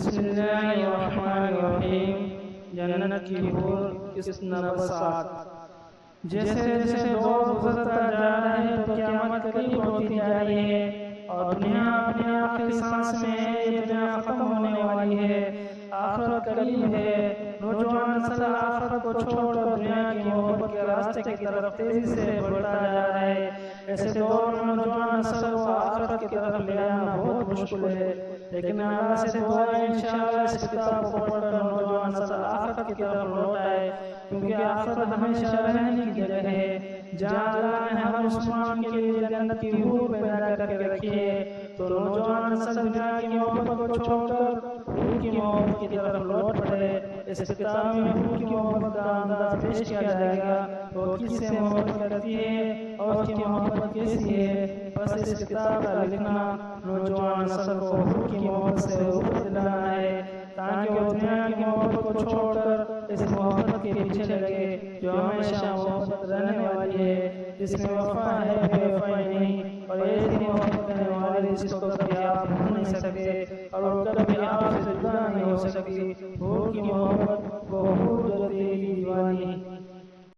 بسم اللہ الرحمن الرحیم۔ جنت کی حور قسط نمبر 7۔ جیسے جیسے دور گزرتا جا رہا ہے تو قیامت قریب ہوتی جا رہی ہے اور دنیا اپنے آخری سانس میں ہے، یہ دنیا ختم ہونے والی ہے، آخرت قریب ہے۔ نوجوان نسل آخرت کو چھوڑ کر دنیا کی محبت کے راستے کی طرف تیزی سے بڑھتا جا رہا ہے۔ ایسے دور میں نوجوان نسل کو آخرت کی طرف لے جانا بہت مشکل ہے، لیکن اللہ سے دعا ہے انشاءاللہ اس کتاب کو پڑھ کر نوجوان نسل آخرت کی طرف لوٹ آئے، کیونکہ آخرت ہمیشہ رہنے کی جگہ ہے جہاں اللہ نے ہر مسلمان کے لیے جنت کی حور پیدا کر کے رکھی ہے۔ تو نوجوان نسل دنیا کی محبت کو چھوڑ کر حور کی محبت کی طرف لوٹ پڑے۔ اس کتاب میں حور کی محبت کا انداز پیش کیا جائے گا، وہ کس سے محبت کرتی ہے اور اس کی محبت کیسی ہے۔ بس اس کتاب کا لکھنا نوجوان نسل کو حور کی محبت سے روبرو دلانا ہے، تاکہ وہ دنیا کی محبت کو چھوڑ کر اس محبت کے پیچھے لگے جو ہمیشہ محبت رہنے والی ہے، جس میں وفا ہے، بے وفائی نہیں، اور ایسی محبت کرنے والی جس کو کبھی آپ بھول نہیں سکتے اور وہ کبھی آپ سے جدا نہیں ہو سکتی۔ حور کی محبت وہ حور جو تیری دیوانی